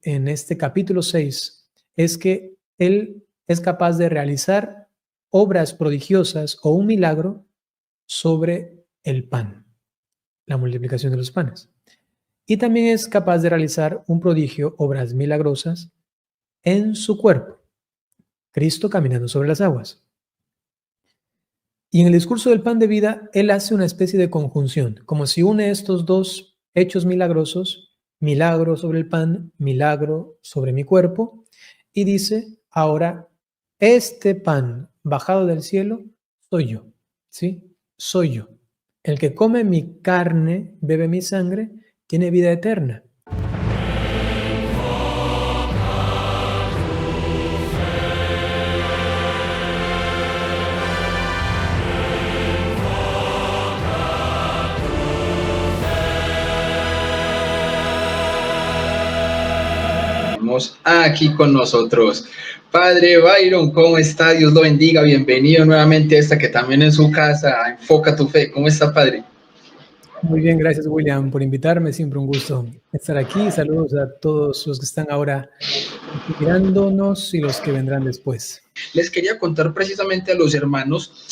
en este capítulo 6 es que Él es capaz de realizar obras prodigiosas o un milagro sobre el pan, la multiplicación de los panes. Y también es capaz de realizar un prodigio, obras milagrosas, en su cuerpo, Cristo caminando sobre las aguas. Y en el discurso del pan de vida, Él hace una especie de conjunción, como si une estos dos hechos milagrosos, milagro sobre el pan, milagro sobre mi cuerpo, y dice, ahora, este pan bajado del cielo soy yo, ¿sí? Soy yo. El que come mi carne, bebe mi sangre, tiene vida eterna. Aquí con nosotros Padre Byron, ¿cómo está? Dios lo bendiga, bienvenido nuevamente a esta que también es su casa, Enfoca tu Fe. ¿Cómo está, Padre? Muy bien, gracias William por invitarme, siempre un gusto estar aquí. Saludos a todos los que están ahora mirándonos y los que vendrán después. Les quería contar precisamente a los hermanos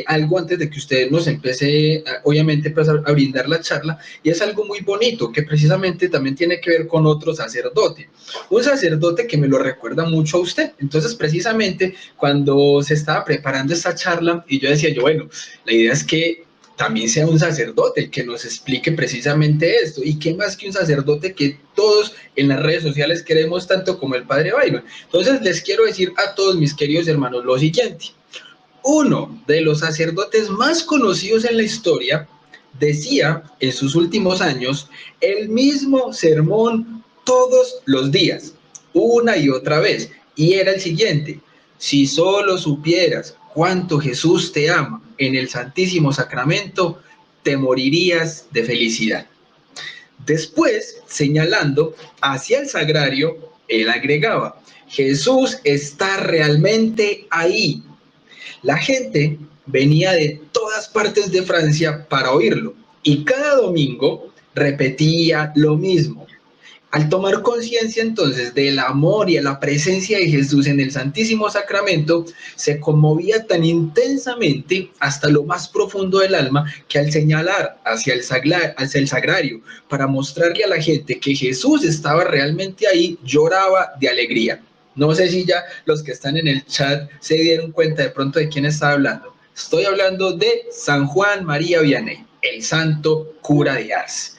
algo antes de que ustedes nos empiece, obviamente, pues, a brindar la charla, y es algo muy bonito que precisamente también tiene que ver con otro sacerdote, un sacerdote que me lo recuerda mucho a usted. Entonces, precisamente, cuando se estaba preparando esta charla, y yo decía, bueno, la idea es que también sea un sacerdote el que nos explique precisamente esto, y qué más que un sacerdote que todos en las redes sociales queremos tanto como el Padre Byron. Entonces les quiero decir a todos mis queridos hermanos lo siguiente: uno de los sacerdotes más conocidos en la historia decía en sus últimos años el mismo sermón todos los días, una y otra vez, y era el siguiente: si solo supieras cuánto Jesús te ama en el Santísimo Sacramento, te morirías de felicidad. Después, señalando hacia el sagrario, él agregaba: Jesús está realmente ahí. La gente venía de todas partes de Francia para oírlo, y cada domingo repetía lo mismo. Al tomar conciencia entonces del amor y de la presencia de Jesús en el Santísimo Sacramento, se conmovía tan intensamente hasta lo más profundo del alma, que al señalar hacia el sagrario para mostrarle a la gente que Jesús estaba realmente ahí, lloraba de alegría. No sé si ya los que están en el chat se dieron cuenta de pronto de quién estaba hablando. Estoy hablando de San Juan María Vianney, el santo cura de Ars.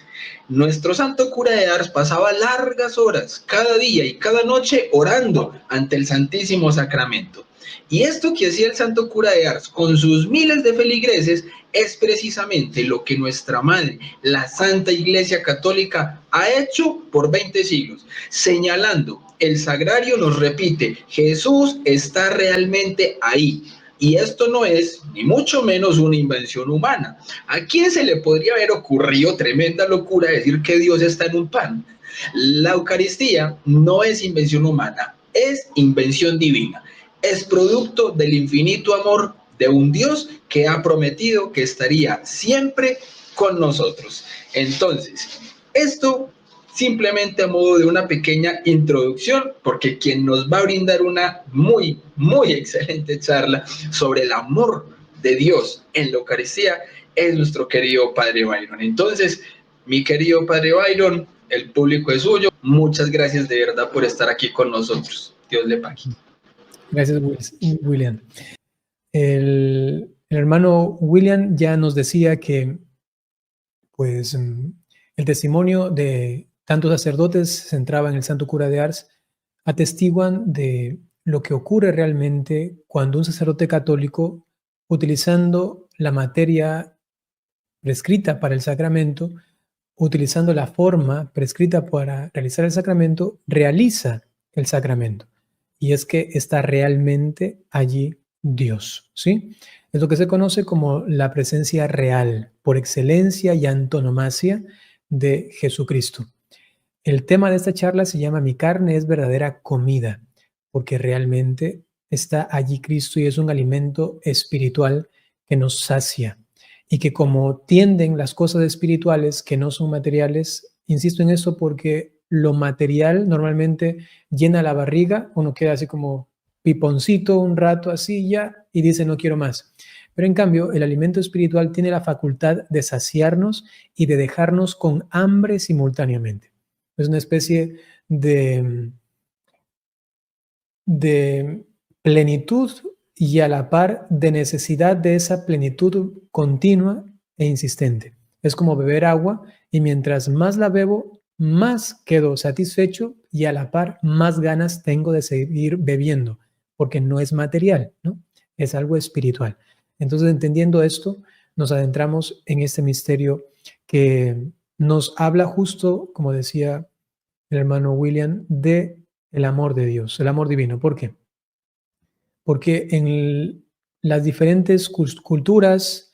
Nuestro santo cura de Ars pasaba largas horas cada día y cada noche orando ante el Santísimo Sacramento. Y esto que hacía el santo cura de Ars con sus miles de feligreses es precisamente lo que nuestra madre, la Santa Iglesia Católica, ha hecho por 20 siglos. Señalando el sagrario nos repite: Jesús está realmente ahí. Y esto no es ni mucho menos una invención humana. ¿A quién se le podría haber ocurrido tremenda locura decir que Dios está en un pan? La Eucaristía no es invención humana, es invención divina. Es producto del infinito amor de un Dios que ha prometido que estaría siempre con nosotros. Entonces, esto simplemente a modo de una pequeña introducción, porque quien nos va a brindar una muy, muy excelente charla sobre el amor de Dios en la Eucaristía es nuestro querido Padre Byron. Entonces, mi querido Padre Byron, el público es suyo. Muchas gracias de verdad por estar aquí con nosotros. Dios le pague. Gracias, William. El hermano William ya nos decía que pues el testimonio de tantos sacerdotes se centraba en el santo cura de Ars, atestiguan de lo que ocurre realmente cuando un sacerdote católico, utilizando la materia prescrita para el sacramento, utilizando la forma prescrita para realizar el sacramento, realiza el sacramento. Y es que está realmente allí Dios, ¿sí? Es lo que se conoce como la presencia real, por excelencia y antonomasia de Jesucristo. El tema de esta charla se llama Mi carne es verdadera comida, porque realmente está allí Cristo y es un alimento espiritual que nos sacia. Y que como tienden las cosas espirituales que no son materiales, insisto en eso porque lo material normalmente llena la barriga, uno queda así como piponcito un rato así ya y dice no quiero más. Pero en cambio, el alimento espiritual tiene la facultad de saciarnos y de dejarnos con hambre simultáneamente. Es una especie de plenitud y a la par de necesidad de esa plenitud continua e insistente. Es como beber agua y mientras más la bebo, más quedo satisfecho y a la par más ganas tengo de seguir bebiendo, porque no es material, ¿no? Es algo espiritual. Entonces, entendiendo esto, nos adentramos en este misterio que nos habla justo, como decía el hermano William, de el amor de Dios, el amor divino. ¿Por qué? Porque en las diferentes culturas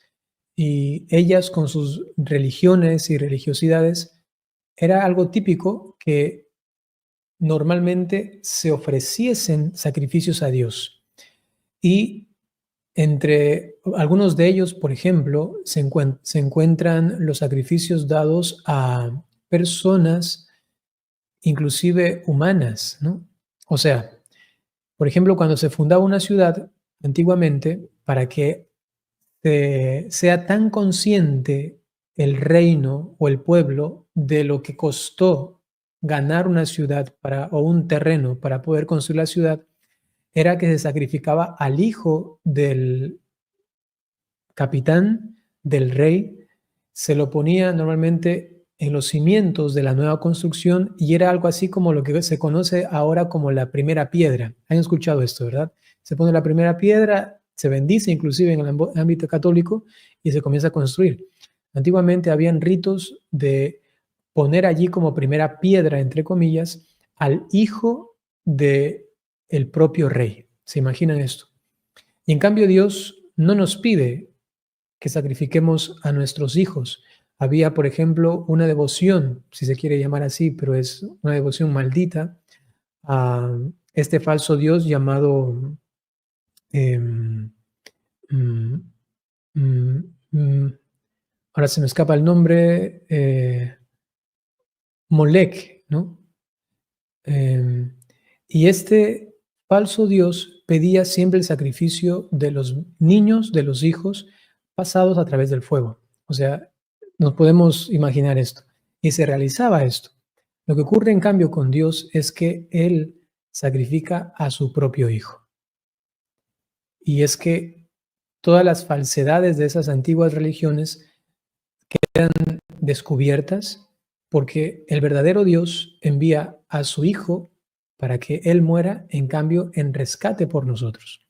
y ellas con sus religiones y religiosidades, era algo típico que normalmente se ofreciesen sacrificios a Dios. Y entre algunos de ellos, por ejemplo, se encuentran los sacrificios dados a personas, inclusive humanas, ¿no? O sea, por ejemplo, cuando se fundaba una ciudad antiguamente, para que sea tan consciente el reino o el pueblo de lo que costó ganar una ciudad o un terreno para poder construir la ciudad, era que se sacrificaba al hijo del capitán, del rey, se lo ponía normalmente en los cimientos de la nueva construcción y era algo así como lo que se conoce ahora como la primera piedra. Han escuchado esto, ¿verdad? Se pone la primera piedra, se bendice inclusive en el ámbito católico y se comienza a construir. Antiguamente habían ritos de poner allí como primera piedra, entre comillas, al hijo de el propio rey. ¿Se imaginan esto? Y en cambio Dios no nos pide que sacrifiquemos a nuestros hijos. Había, por ejemplo, una devoción, si se quiere llamar así, pero es una devoción maldita a este falso Dios llamado em, mm, mm, mm, ahora se me escapa el nombre, Molec, ¿no? Em, y este falso Dios pedía siempre el sacrificio de los niños, de los hijos, pasados a través del fuego. O sea, nos podemos imaginar esto. Y se realizaba esto. Lo que ocurre en cambio con Dios es que Él sacrifica a su propio hijo. Y es que todas las falsedades de esas antiguas religiones quedan descubiertas porque el verdadero Dios envía a su Hijo para que Él muera, en cambio, en rescate por nosotros.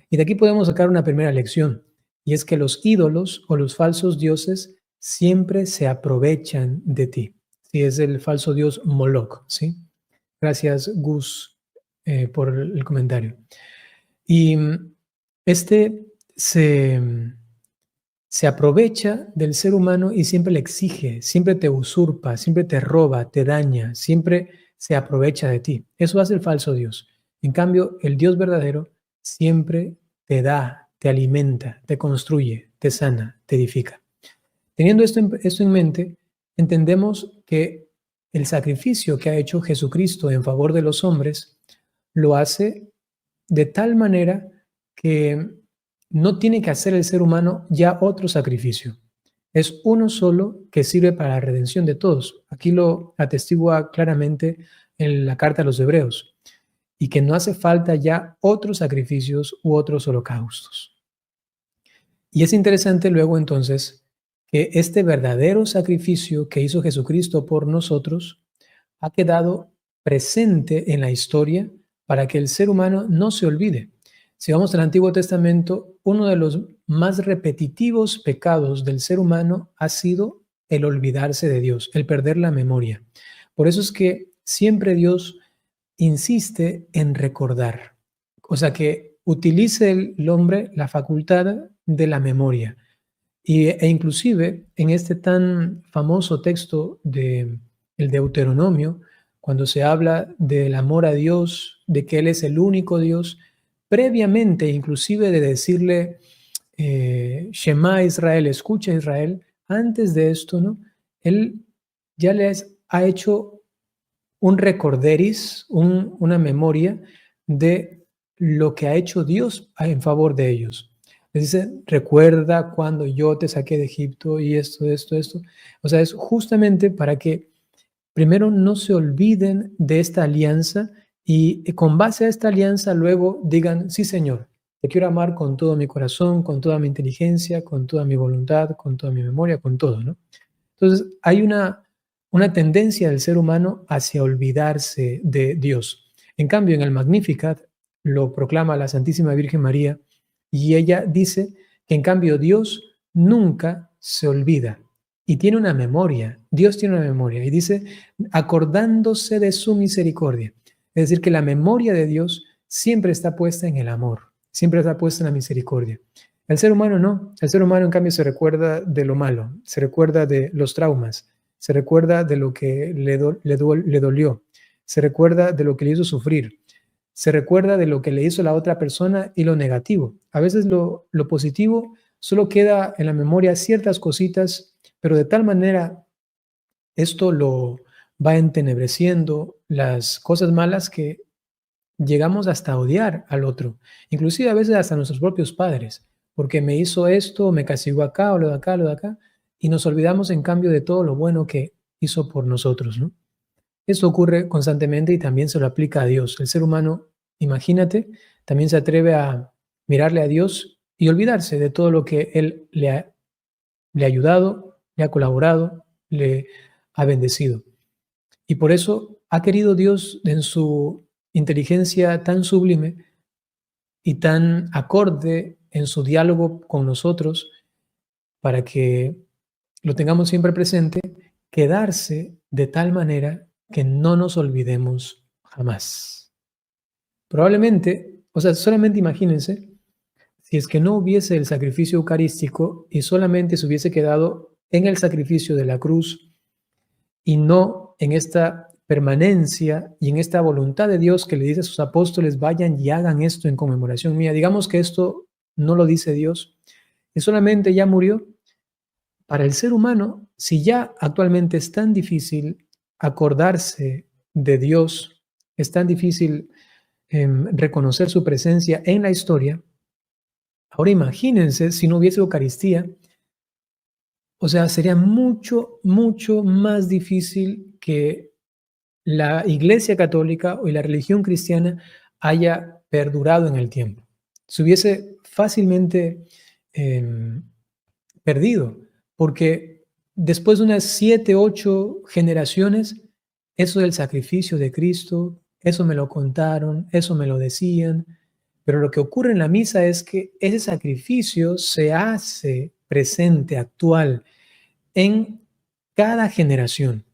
Y de aquí podemos sacar una primera lección, y es que los ídolos o los falsos dioses siempre se aprovechan de ti. Si es el falso dios Moloch, ¿sí? Gracias, Gus, por el comentario. Y este se aprovecha del ser humano y siempre le exige, siempre te usurpa, siempre te roba, te daña, siempre se aprovecha de ti. Eso hace el falso Dios. En cambio, el Dios verdadero siempre te da, te alimenta, te construye, te sana, te edifica. Teniendo esto en mente, entendemos que el sacrificio que ha hecho Jesucristo en favor de los hombres lo hace de tal manera que no tiene que hacer el ser humano ya otro sacrificio. Es uno solo que sirve para la redención de todos. Aquí lo atestigua claramente en la carta a los Hebreos. Y que no hace falta ya otros sacrificios u otros holocaustos. Y es interesante luego entonces que este verdadero sacrificio que hizo Jesucristo por nosotros ha quedado presente en la historia para que el ser humano no se olvide. Si vamos al Antiguo Testamento, uno de los más repetitivos pecados del ser humano ha sido el olvidarse de Dios, el perder la memoria. Por eso es que siempre Dios insiste en recordar, o sea, que utilice el hombre la facultad de la memoria. E inclusive en este tan famoso texto de el Deuteronomio, cuando se habla del amor a Dios, de que Él es el único Dios, previamente inclusive de decirle, Shema Israel, escucha Israel, antes de esto, ¿no? Él ya les ha hecho un recorderis, una memoria de lo que ha hecho Dios en favor de ellos. Les dice, recuerda cuando yo te saqué de Egipto y esto. O sea, es justamente para que primero no se olviden de esta alianza y con base a esta alianza luego digan, sí, Señor, te quiero amar con todo mi corazón, con toda mi inteligencia, con toda mi voluntad, con toda mi memoria, con todo, ¿no? Entonces, hay una tendencia del ser humano hacia olvidarse de Dios. En cambio, en el Magnificat lo proclama la Santísima Virgen María y ella dice que en cambio Dios nunca se olvida y tiene una memoria. Dios tiene una memoria y dice, acordándose de su misericordia. Es decir, que la memoria de Dios siempre está puesta en el amor, siempre está puesta en la misericordia. El ser humano no. El ser humano, en cambio, se recuerda de lo malo, se recuerda de los traumas, se recuerda de lo que le dolió, se recuerda de lo que le hizo sufrir, se recuerda de lo que le hizo la otra persona y lo negativo. A veces lo positivo solo queda en la memoria ciertas cositas, pero de tal manera esto lo va entenebreciendo las cosas malas que llegamos hasta odiar al otro, inclusive a veces hasta nuestros propios padres, porque me hizo esto, me castigó acá o lo de acá, lo de acá, y nos olvidamos en cambio de todo lo bueno que hizo por nosotros, ¿no? Eso ocurre constantemente y también se lo aplica a Dios. El ser humano, imagínate, también se atreve a mirarle a Dios y olvidarse de todo lo que Él le ha ayudado, le ha colaborado, le ha bendecido. Y por eso ha querido Dios en su inteligencia tan sublime y tan acorde en su diálogo con nosotros, para que lo tengamos siempre presente, quedarse de tal manera que no nos olvidemos jamás. Probablemente, o sea, solamente imagínense, si es que no hubiese el sacrificio eucarístico y solamente se hubiese quedado en el sacrificio de la cruz y no en esta permanencia y en esta voluntad de Dios que le dice a sus apóstoles, vayan y hagan esto en conmemoración mía. Digamos que esto no lo dice Dios y solamente ya murió. Para el ser humano, si ya actualmente es tan difícil acordarse de Dios, es tan difícil reconocer su presencia en la historia, ahora imagínense si no hubiese Eucaristía. O sea, sería mucho, mucho más difícil que la Iglesia Católica o la religión cristiana haya perdurado en el tiempo. Se hubiese fácilmente perdido, porque después de unas 7, 8 generaciones, eso del sacrificio de Cristo, eso me lo contaron, eso me lo decían, pero lo que ocurre en la misa es que ese sacrificio se hace presente, actual, en cada generación.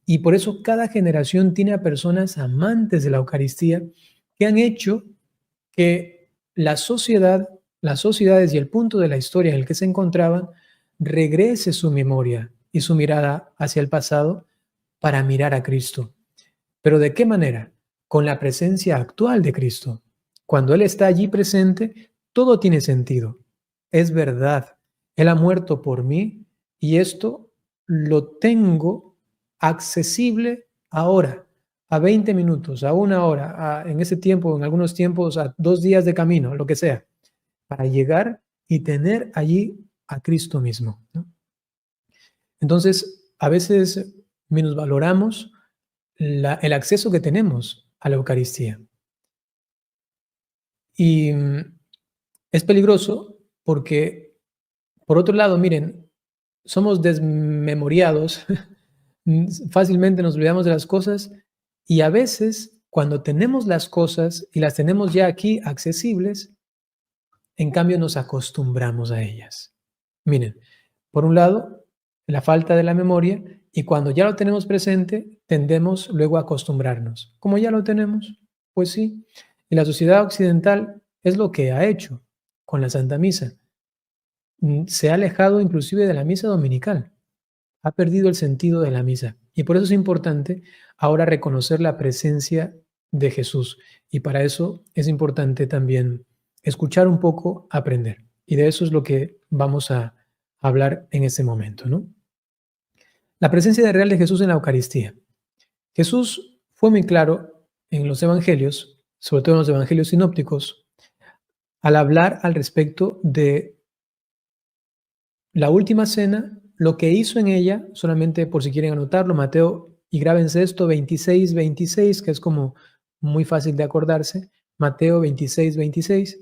Y por eso cada generación tiene a personas amantes de la Eucaristía que han hecho que la sociedad, las sociedades y el punto de la historia en el que se encontraban regrese su memoria y su mirada hacia el pasado para mirar a Cristo. ¿Pero de qué manera? Con la presencia actual de Cristo. Cuando Él está allí presente, todo tiene sentido. Es verdad, Él ha muerto por mí y esto lo tengo accesible ahora, a 20 minutos, a 1 hora, en ese tiempo, en algunos tiempos, a 2 días de camino, lo que sea, para llegar y tener allí a Cristo mismo, ¿no? Entonces, a veces minusvaloramos el acceso que tenemos a la Eucaristía. Y es peligroso porque, por otro lado, miren, somos desmemoriados, fácilmente nos olvidamos de las cosas y a veces cuando tenemos las cosas y las tenemos ya aquí accesibles, en cambio nos acostumbramos a ellas. Miren, por un lado, la falta de la memoria y cuando ya lo tenemos presente, tendemos luego a acostumbrarnos. Como ya lo tenemos, pues sí. Y la sociedad occidental es lo que ha hecho con la Santa Misa. Se ha alejado inclusive de la misa dominical. Ha perdido el sentido de la misa. Y por eso es importante ahora reconocer la presencia de Jesús. Y para eso es importante también escuchar un poco, aprender. Y de eso es lo que vamos a hablar en este momento, ¿no? La presencia real de Jesús en la Eucaristía. Jesús fue muy claro en los evangelios, sobre todo en los evangelios sinópticos, al hablar al respecto de la última cena, lo que hizo en ella, solamente por si quieren anotarlo, Mateo, y grábense esto, 26:26, que es como muy fácil de acordarse, Mateo 26:26.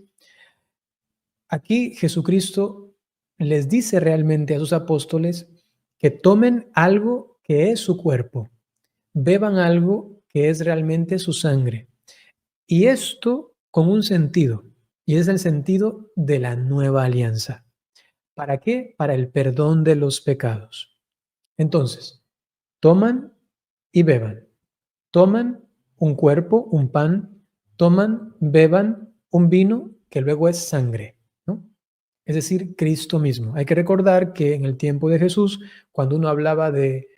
Aquí Jesucristo les dice realmente a sus apóstoles que tomen algo que es su cuerpo, beban algo que es realmente su sangre. Y esto con un sentido, y es el sentido de la nueva alianza. ¿Para qué? Para el perdón de los pecados. Entonces, toman y beban. Toman un cuerpo, un pan, toman, beban un vino que luego es sangre, ¿no? Es decir, Cristo mismo. Hay que recordar que en el tiempo de Jesús, cuando uno hablaba de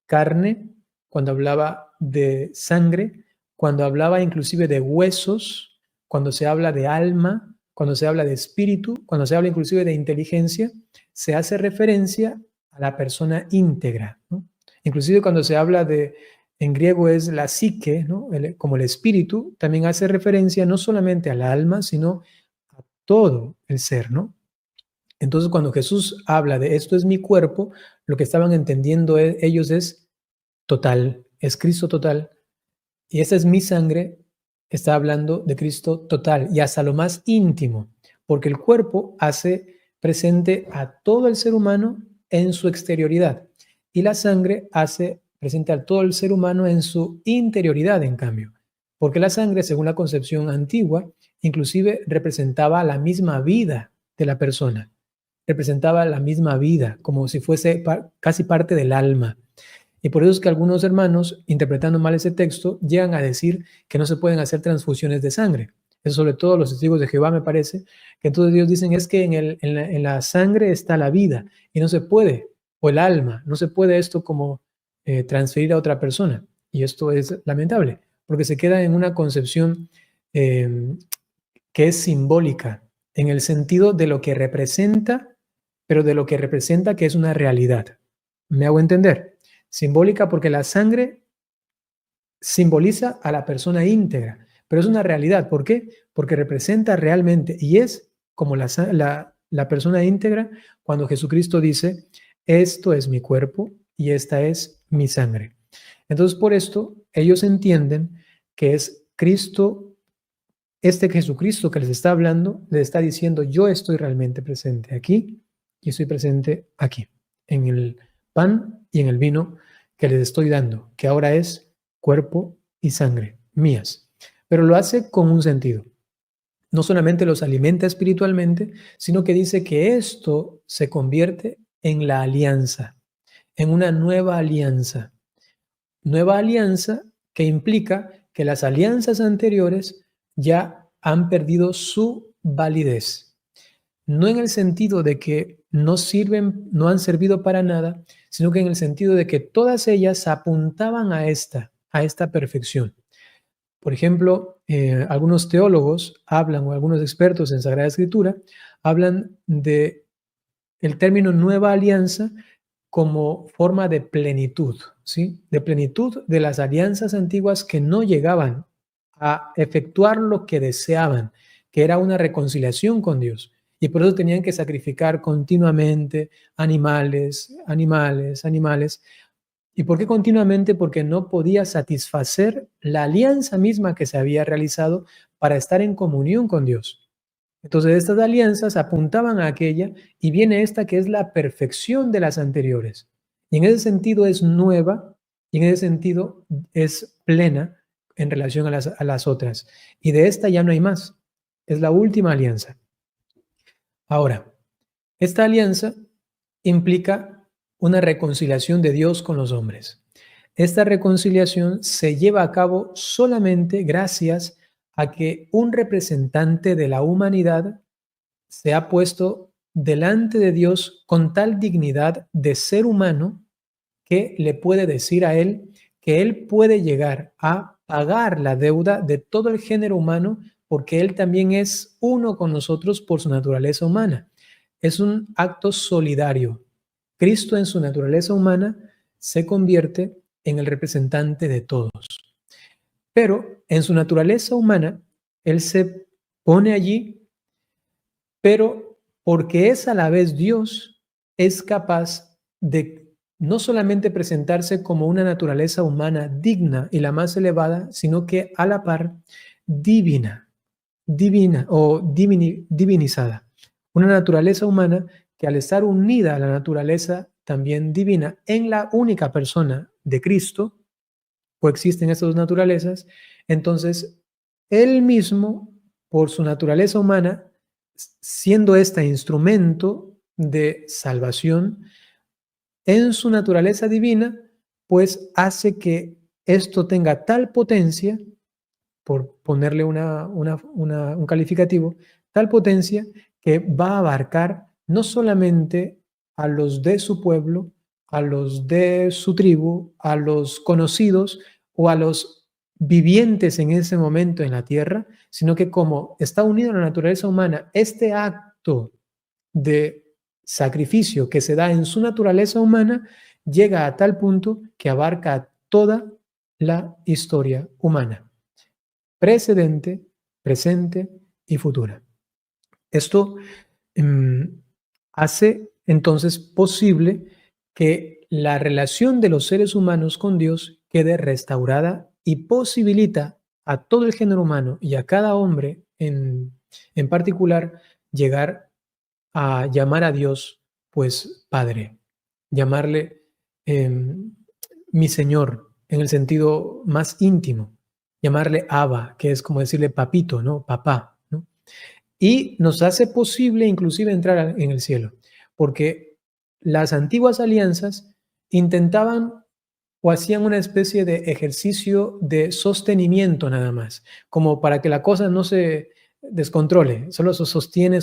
carne, cuando hablaba de sangre, cuando hablaba inclusive de huesos, cuando se habla de alma, cuando se habla de espíritu, cuando se habla inclusive de inteligencia, se hace referencia a la persona íntegra, ¿no? Inclusive cuando se habla de, en griego es la psique, ¿no? Como el espíritu, también hace referencia no solamente al alma, sino a todo el ser, ¿no? Entonces, cuando Jesús habla de esto es mi cuerpo, lo que estaban entendiendo ellos es total, es Cristo total. Y esa es mi sangre, está hablando de Cristo total y hasta lo más íntimo, porque el cuerpo hace presente a todo el ser humano en su exterioridad y la sangre hace presente a todo el ser humano en su interioridad, en cambio, porque la sangre, según la concepción antigua, inclusive representaba la misma vida de la persona, representaba la misma vida, como si fuese casi parte del alma. Y por eso es que algunos hermanos, interpretando mal ese texto, llegan a decir que no se pueden hacer transfusiones de sangre. Eso sobre todo los testigos de Jehová, me parece, que entonces ellos dicen es que en la sangre está la vida y no se puede, o el alma, no se puede esto como transferir a otra persona. Y esto es lamentable, porque se queda en una concepción que es simbólica, en el sentido de lo que representa, pero de lo que representa que es una realidad. ¿Me hago entender? Simbólica porque la sangre simboliza a la persona íntegra, pero es una realidad. ¿Por qué? Porque representa realmente y es como la persona íntegra cuando Jesucristo dice, esto es mi cuerpo y esta es mi sangre. Entonces, por esto, ellos entienden que es Cristo, este Jesucristo que les está hablando, les está diciendo, yo estoy realmente presente aquí y estoy presente aquí, en el pan y en el vino que les estoy dando, que ahora es cuerpo y sangre mías. Pero lo hace con un sentido. No solamente los alimenta espiritualmente, sino que dice que esto se convierte en la alianza, en una nueva alianza. Nueva alianza que implica que las alianzas anteriores ya han perdido su validez. No en el sentido de que no sirven, no han servido para nada, sino que en el sentido de que todas ellas apuntaban a esta perfección. Por ejemplo, algunos teólogos hablan, o algunos expertos en Sagrada Escritura, hablan de el término nueva alianza como forma de plenitud, ¿sí? De plenitud de las alianzas antiguas que no llegaban a efectuar lo que deseaban, que era una reconciliación con Dios. Y por eso tenían que sacrificar continuamente animales, animales, animales. ¿Y por qué continuamente? Porque no podía satisfacer la alianza misma que se había realizado para estar en comunión con Dios. Entonces estas alianzas apuntaban a aquella y viene esta que es la perfección de las anteriores. Y en ese sentido es nueva y en ese sentido es plena en relación a las otras. Y de esta ya no hay más. Es la última alianza. Ahora, esta alianza implica una reconciliación de Dios con los hombres. Esta reconciliación se lleva a cabo solamente gracias a que un representante de la humanidad se ha puesto delante de Dios con tal dignidad de ser humano que le puede decir a él que él puede llegar a pagar la deuda de todo el género humano porque él también es uno con nosotros por su naturaleza humana. Es un acto solidario. Cristo en su naturaleza humana se convierte en el representante de todos. Pero en su naturaleza humana, Él se pone allí, pero porque es a la vez Dios, es capaz de no solamente presentarse como una naturaleza humana digna y la más elevada, sino que a la par divina, divina o divinizada. Una naturaleza humana que al estar unida a la naturaleza también divina en la única persona de Cristo, coexisten estas dos naturalezas, entonces Él mismo, por su naturaleza humana, siendo este instrumento de salvación, en su naturaleza divina, pues hace que esto tenga tal potencia, por ponerle un calificativo, tal potencia que va a abarcar no solamente a los de su pueblo, a los de su tribu, a los conocidos o a los vivientes en ese momento en la tierra, sino que como está unido a la naturaleza humana, este acto de sacrificio que se da en su naturaleza humana llega a tal punto que abarca toda la historia humana, precedente, presente y futura. Esto hace entonces posible que la relación de los seres humanos con Dios quede restaurada y posibilita a todo el género humano y a cada hombre en particular llegar a llamar a Dios, pues, Padre, llamarle mi Señor en el sentido más íntimo, llamarle Abba, que es como decirle papito, ¿no? Papá, ¿no? Y nos hace posible inclusive entrar en el cielo, porque las antiguas alianzas intentaban o hacían una especie de ejercicio de sostenimiento nada más, como para que la cosa no se descontrole, solo se sostiene,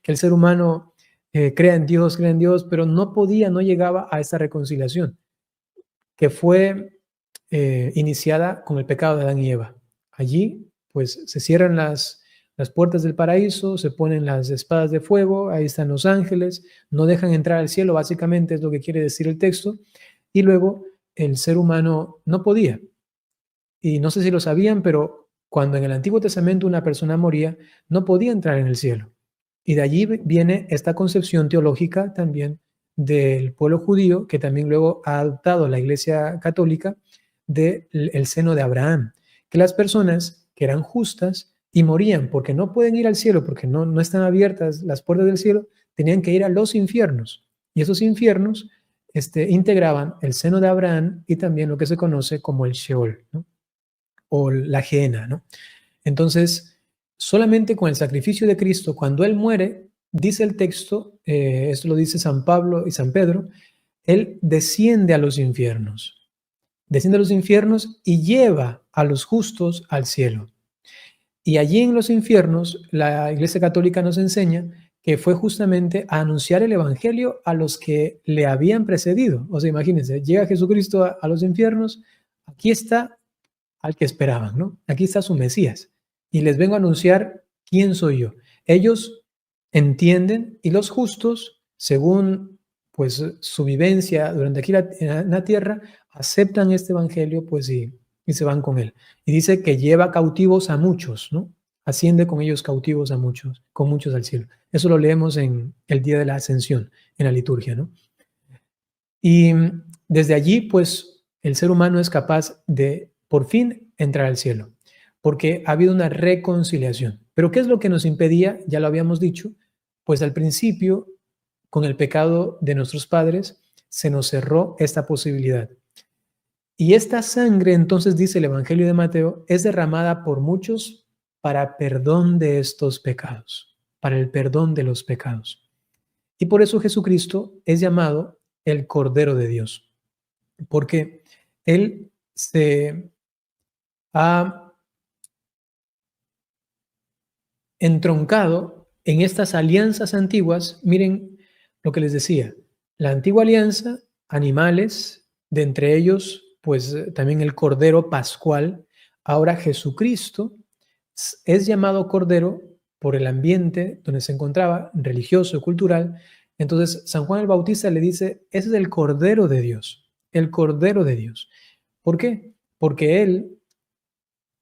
que el ser humano crea en Dios, pero no llegaba a esta reconciliación, que fue iniciada con el pecado de Adán y Eva. Allí, pues, se cierran las puertas del paraíso, se ponen las espadas de fuego, ahí están los ángeles, no dejan entrar al cielo, básicamente es lo que quiere decir el texto, y luego el ser humano no podía. Y no sé si lo sabían, pero cuando en el Antiguo Testamento una persona moría, no podía entrar en el cielo. Y de allí viene esta concepción teológica también del pueblo judío, que también luego ha adoptado la Iglesia Católica, del seno de Abraham, que las personas que eran justas y morían porque no pueden ir al cielo, porque no están abiertas las puertas del cielo, tenían que ir a los infiernos. Y esos infiernos integraban el seno de Abraham y también lo que se conoce como el Sheol, ¿no? O la Gehenna, ¿no? Entonces, solamente con el sacrificio de Cristo, cuando Él muere, dice el texto, esto lo dice San Pablo y San Pedro, Él desciende a los infiernos y lleva a los justos al cielo. Y allí en los infiernos, la Iglesia Católica nos enseña que fue justamente a anunciar el Evangelio a los que le habían precedido. O sea, imagínense, llega Jesucristo a los infiernos, aquí está al que esperaban, ¿no? Aquí está su Mesías. Y les vengo a anunciar quién soy yo. Ellos entienden y los justos, según pues su vivencia durante aquí en la tierra, aceptan este evangelio pues y se van con él. Y dice que lleva cautivos a muchos, ¿no? Asciende con ellos cautivos a muchos, con muchos al cielo. Eso lo leemos en el día de la ascensión, en la liturgia, ¿no? Y desde allí, pues, el ser humano es capaz de, por fin, entrar al cielo, porque ha habido una reconciliación. Pero ¿qué es lo que nos impedía? Ya lo habíamos dicho, pues al principio, con el pecado de nuestros padres, se nos cerró esta posibilidad. Y esta sangre, entonces dice el Evangelio de Mateo, es derramada por muchos para perdón de estos pecados, para el perdón de los pecados. Y por eso Jesucristo es llamado el Cordero de Dios, porque Él se ha entroncado en estas alianzas antiguas. Miren lo que les decía, la antigua alianza, animales, de entre ellos, pues también el Cordero Pascual. Ahora Jesucristo es llamado Cordero por el ambiente donde se encontraba, religioso, cultural. Entonces, San Juan el Bautista le dice, ese es el Cordero de Dios, el Cordero de Dios. ¿Por qué? Porque Él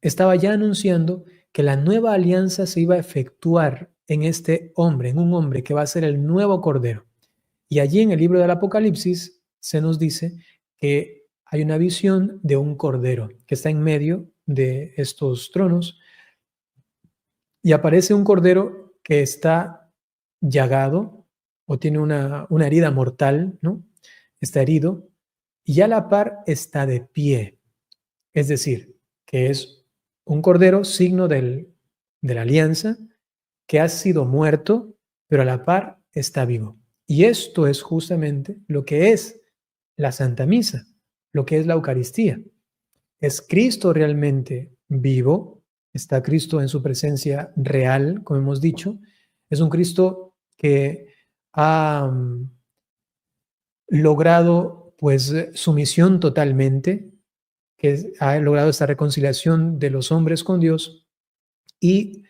estaba ya anunciando que la nueva alianza se iba a efectuar en este hombre, en un hombre que va a ser el nuevo Cordero. Y allí en el libro del Apocalipsis se nos dice que hay una visión de un Cordero que está en medio de estos tronos y aparece un Cordero que está llagado o tiene una herida mortal, ¿no? Está herido y a la par está de pie. Es decir, que es un cordero signo de la alianza que ha sido muerto, pero a la par está vivo. Y esto es justamente lo que es la Santa Misa, lo que es la Eucaristía. ¿Es Cristo realmente vivo? ¿Está Cristo en su presencia real, como hemos dicho? Es un Cristo que ha logrado pues su misión totalmente, que ha logrado esta reconciliación de los hombres con Dios y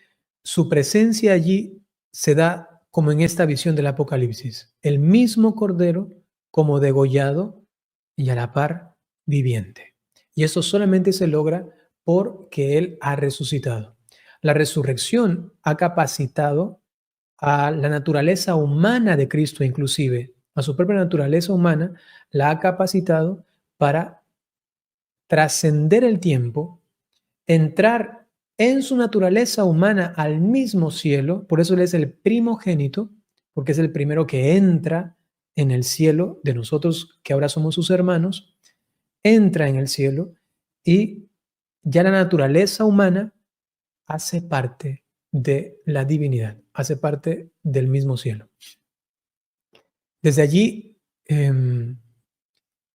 su presencia allí se da como en esta visión del Apocalipsis, el mismo Cordero como degollado y a la par viviente. Y eso solamente se logra porque Él ha resucitado. La resurrección ha capacitado a la naturaleza humana de Cristo, inclusive a su propia naturaleza humana, la ha capacitado para trascender el tiempo, entrar en su naturaleza humana al mismo cielo, por eso Él es el primogénito, porque es el primero que entra en el cielo de nosotros que ahora somos sus hermanos, entra en el cielo y ya la naturaleza humana hace parte de la divinidad, hace parte del mismo cielo. Desde allí,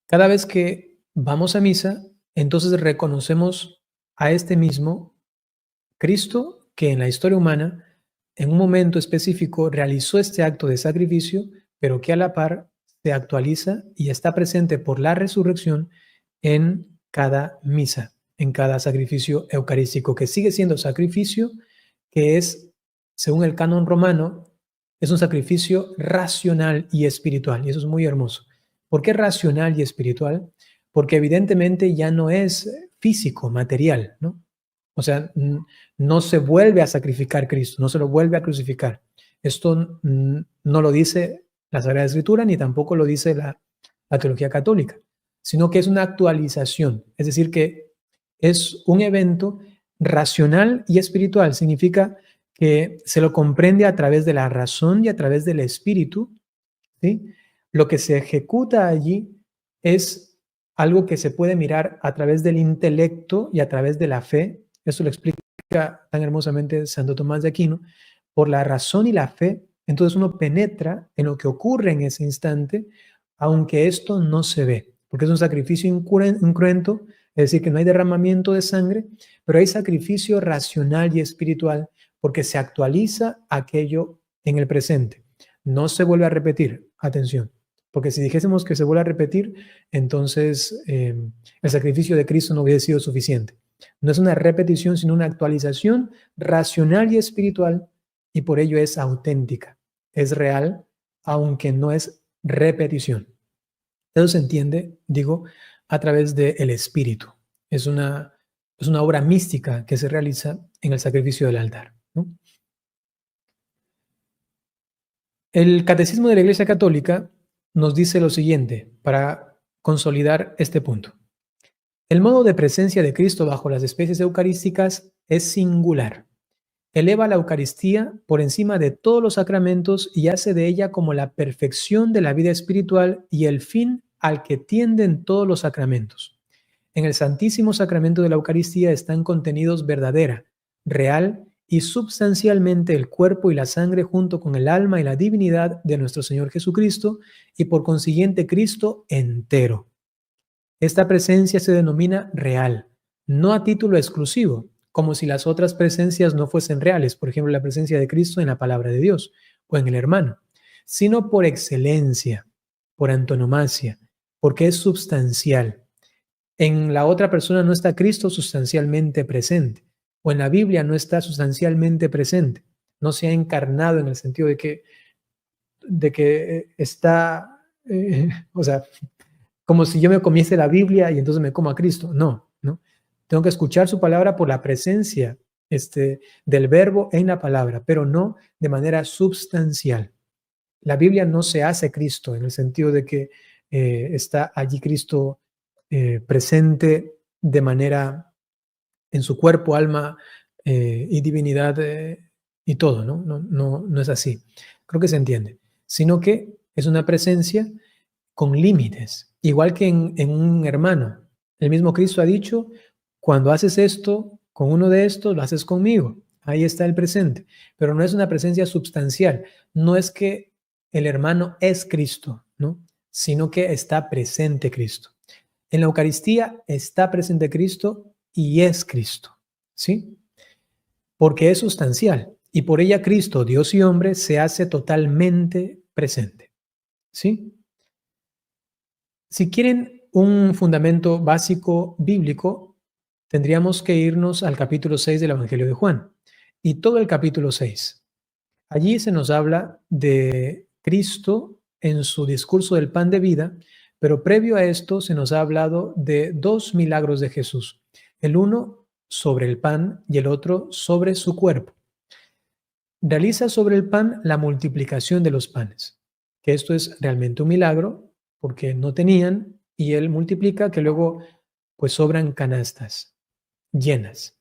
cada vez que vamos a misa, entonces reconocemos a este mismo Cristo que en la historia humana, en un momento específico, realizó este acto de sacrificio, pero que a la par se actualiza y está presente por la resurrección en cada misa, en cada sacrificio eucarístico, que sigue siendo sacrificio, que es, según el canon romano, es un sacrificio racional y espiritual, y eso es muy hermoso. ¿Por qué racional y espiritual? Porque evidentemente ya no es físico, material, ¿no? O sea, no se vuelve a sacrificar Cristo, no se lo vuelve a crucificar. Esto no lo dice la Sagrada Escritura ni tampoco lo dice la teología católica, sino que es una actualización, es decir, que es un evento racional y espiritual. Significa que se lo comprende a través de la razón y a través del espíritu, ¿sí? Lo que se ejecuta allí es algo que se puede mirar a través del intelecto y a través de la fe. Eso lo explica tan hermosamente Santo Tomás de Aquino. Por la razón y la fe, entonces uno penetra en lo que ocurre en ese instante, aunque esto no se ve, porque es un sacrificio incruento, es decir, que no hay derramamiento de sangre, pero hay sacrificio racional y espiritual, porque se actualiza aquello en el presente. No se vuelve a repetir, atención, porque si dijésemos que se vuelve a repetir, entonces el sacrificio de Cristo no hubiese sido suficiente. No es una repetición, sino una actualización racional y espiritual, y por ello es auténtica, es real, aunque no es repetición. Eso se entiende, digo, a través del espíritu. Es una obra mística que se realiza en el sacrificio del altar, ¿no? El Catecismo de la Iglesia Católica nos dice lo siguiente para consolidar este punto. El modo de presencia de Cristo bajo las especies eucarísticas es singular. Eleva la Eucaristía por encima de todos los sacramentos y hace de ella como la perfección de la vida espiritual y el fin al que tienden todos los sacramentos. En el Santísimo Sacramento de la Eucaristía están contenidos verdadera, real y substancialmente el cuerpo y la sangre junto con el alma y la divinidad de nuestro Señor Jesucristo y por consiguiente Cristo entero. Esta presencia se denomina real, no a título exclusivo, como si las otras presencias no fuesen reales, por ejemplo, la presencia de Cristo en la palabra de Dios o en el hermano, sino por excelencia, por antonomasia, porque es substancial. En la otra persona no está Cristo sustancialmente presente, o en la Biblia no está sustancialmente presente, no se ha encarnado en el sentido de que está, o sea, como si yo me comiese la Biblia y entonces me como a Cristo. No, ¿no? Tengo que escuchar su palabra por la presencia del verbo en la palabra, pero no de manera substancial. La Biblia no se hace Cristo en el sentido de que está allí Cristo presente de manera en su cuerpo, alma y divinidad y todo, ¿no? No es así. Creo que se entiende. Sino que es una presencia con límites, igual que en un hermano. El mismo Cristo ha dicho, cuando haces esto con uno de estos, lo haces conmigo. Ahí está el presente, pero no es una presencia substancial. No es que el hermano es Cristo, ¿no? Sino que está presente Cristo. En la Eucaristía está presente Cristo y es Cristo, ¿sí? Porque es sustancial y por ella Cristo, Dios y hombre, se hace totalmente presente, ¿sí? Si quieren un fundamento básico bíblico, tendríamos que irnos al capítulo 6 del Evangelio de Juan y todo el capítulo 6. Allí se nos habla de Cristo en su discurso del pan de vida, pero previo a esto se nos ha hablado de dos milagros de Jesús. El uno sobre el pan y el otro sobre su cuerpo. Realiza sobre el pan la multiplicación de los panes, que esto es realmente un milagro porque no tenían y él multiplica que luego pues sobran canastas llenas.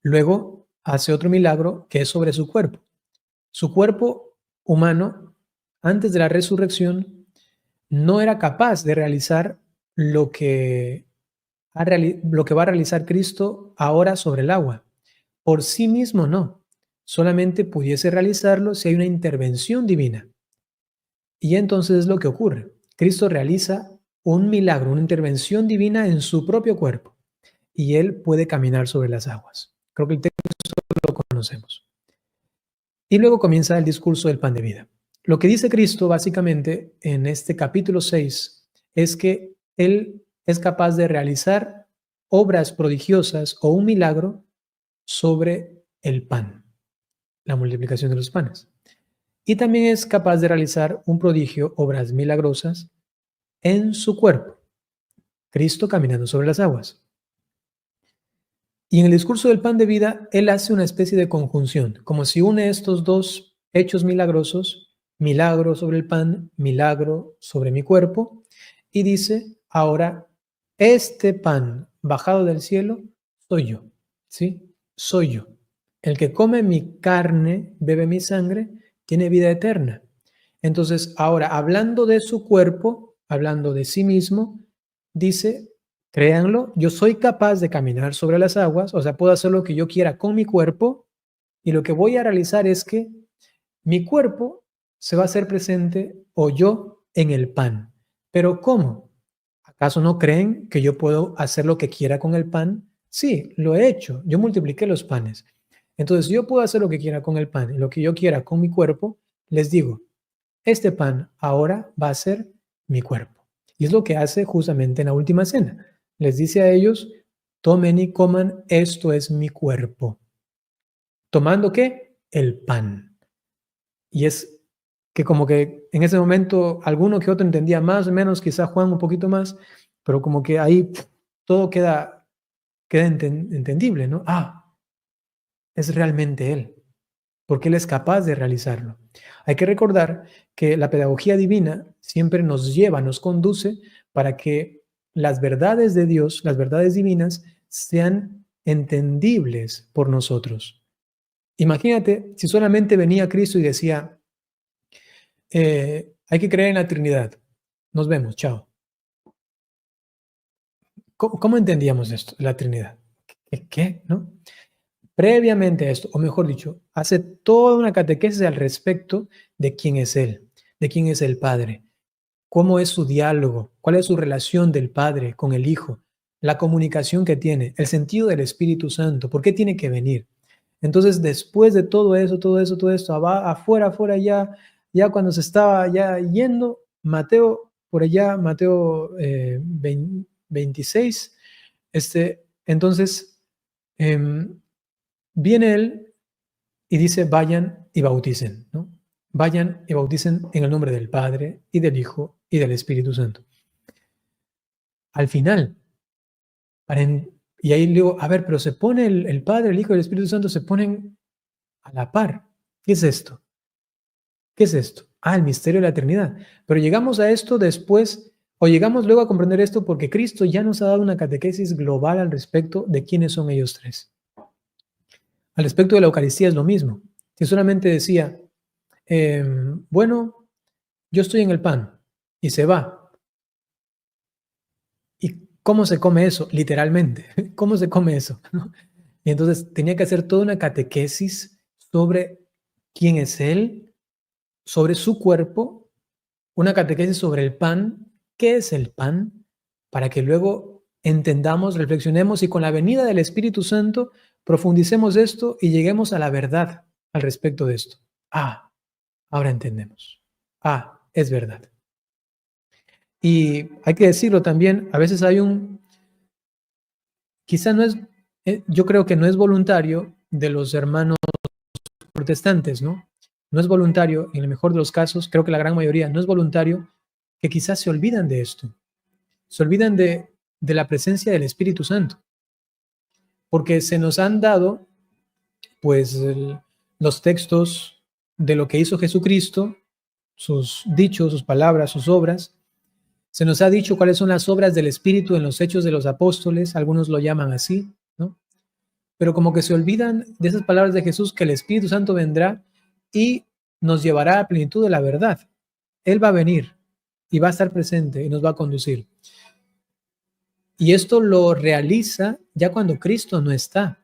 Luego hace otro milagro que es sobre su cuerpo. Su cuerpo humano, antes de la resurrección, no era capaz de realizar lo que va a realizar Cristo ahora sobre el agua. Por sí mismo no. Solamente pudiese realizarlo si hay una intervención divina. Y entonces es lo que ocurre. Cristo realiza un milagro, una intervención divina en su propio cuerpo. Y él puede caminar sobre las aguas. Creo que el texto lo conocemos. Y luego comienza el discurso del pan de vida. Lo que dice Cristo básicamente en este capítulo 6 es que Él es capaz de realizar obras prodigiosas o un milagro sobre el pan, la multiplicación de los panes. Y también es capaz de realizar un prodigio, obras milagrosas, en su cuerpo, Cristo caminando sobre las aguas. Y en el discurso del pan de vida, Él hace una especie de conjunción, como si une estos dos hechos milagrosos, milagro sobre el pan, milagro sobre mi cuerpo, y dice, ahora, este pan bajado del cielo soy yo, ¿sí? Soy yo. El que come mi carne, bebe mi sangre, tiene vida eterna. Entonces, ahora, hablando de su cuerpo, hablando de sí mismo, dice, créanlo, yo soy capaz de caminar sobre las aguas, o sea, puedo hacer lo que yo quiera con mi cuerpo, y lo que voy a realizar es que mi cuerpo se va a hacer presente o yo en el pan. Pero ¿cómo? ¿Acaso no creen que yo puedo hacer lo que quiera con el pan? Sí, lo he hecho. Yo multipliqué los panes. Entonces, yo puedo hacer lo que quiera con el pan y lo que yo quiera con mi cuerpo. Les digo, este pan ahora va a ser mi cuerpo. Y es lo que hace justamente en la última cena. Les dice a ellos, tomen y coman, esto es mi cuerpo. ¿Tomando qué? El pan. Y es que como que en ese momento alguno que otro entendía más o menos, quizá Juan un poquito más, pero como que ahí todo queda entendible, ¿no? Ah, es realmente Él, porque Él es capaz de realizarlo. Hay que recordar que la pedagogía divina siempre nos lleva, nos conduce para que las verdades de Dios, las verdades divinas, sean entendibles por nosotros. Imagínate si solamente venía Cristo y decía, hay que creer en la Trinidad. Nos vemos, chao. ¿Cómo entendíamos esto, la Trinidad? ¿Qué? ¿No? Previamente a esto, o mejor dicho, hace toda una catequesis al respecto de quién es Él, de quién es el Padre, cómo es su diálogo, cuál es su relación del Padre con el Hijo, la comunicación que tiene, el sentido del Espíritu Santo, por qué tiene que venir. Entonces, después de todo esto, afuera, ya cuando se estaba ya yendo, Mateo, por allá, Mateo 26, entonces viene él y dice, vayan y bauticen, ¿no? Vayan y bauticen en el nombre del Padre y del Hijo y del Espíritu Santo. Al final, Y ahí digo, a ver, pero se pone el Padre, el Hijo y el Espíritu Santo se ponen a la par. ¿Qué es esto? ¿Qué es esto? Ah, el misterio de la Trinidad. Pero llegamos a esto después, o llegamos luego a comprender esto porque Cristo ya nos ha dado una catequesis global al respecto de quiénes son ellos tres. Al respecto de la Eucaristía es lo mismo. Si solamente decía, bueno, yo estoy en el pan y se va. ¿Y cómo se come eso? Literalmente, ¿cómo se come eso? ¿No? Y entonces tenía que hacer toda una catequesis sobre quién es Él, sobre su cuerpo, una catequesis sobre el pan, qué es el pan, para que luego entendamos, reflexionemos y con la venida del Espíritu Santo profundicemos esto y lleguemos a la verdad al respecto de esto. Ah, ahora entendemos. Ah, es verdad. Y hay que decirlo también, a veces hay quizá no es, yo creo que no es voluntario de los hermanos protestantes, ¿no? No es voluntario, en el mejor de los casos, creo que la gran mayoría no es voluntario, que quizás se olvidan de esto, se olvidan de la presencia del Espíritu Santo, porque se nos han dado, pues, los textos de lo que hizo Jesucristo, sus dichos, sus palabras, sus obras. Se nos ha dicho cuáles son las obras del Espíritu en los Hechos de los Apóstoles, algunos lo llaman así, ¿no? Pero como que se olvidan de esas palabras de Jesús, que el Espíritu Santo vendrá y nos llevará a plenitud de la verdad. Él va a venir y va a estar presente y nos va a conducir. Y esto lo realiza ya cuando Cristo no está.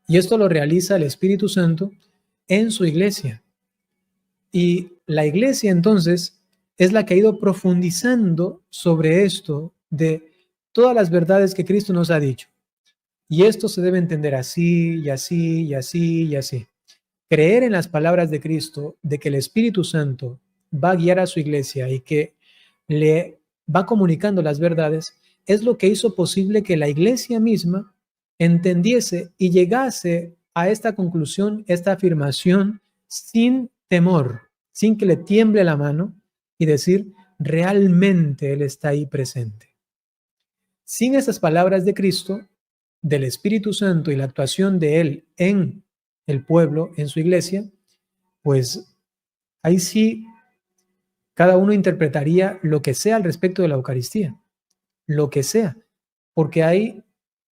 Y esto lo realiza el Espíritu Santo en su iglesia. Y la iglesia entonces es la que ha ido profundizando sobre esto de todas las verdades que Cristo nos ha dicho. Y esto se debe entender así y así y así y así. Creer en las palabras de Cristo, de que el Espíritu Santo va a guiar a su iglesia y que le va comunicando las verdades, es lo que hizo posible que la iglesia misma entendiese y llegase a esta conclusión, esta afirmación, sin temor, sin que le tiemble la mano y decir, realmente Él está ahí presente. Sin esas palabras de Cristo, del Espíritu Santo y la actuación de Él en el pueblo, en su iglesia, pues ahí sí cada uno interpretaría lo que sea al respecto de la Eucaristía, lo que sea, porque hay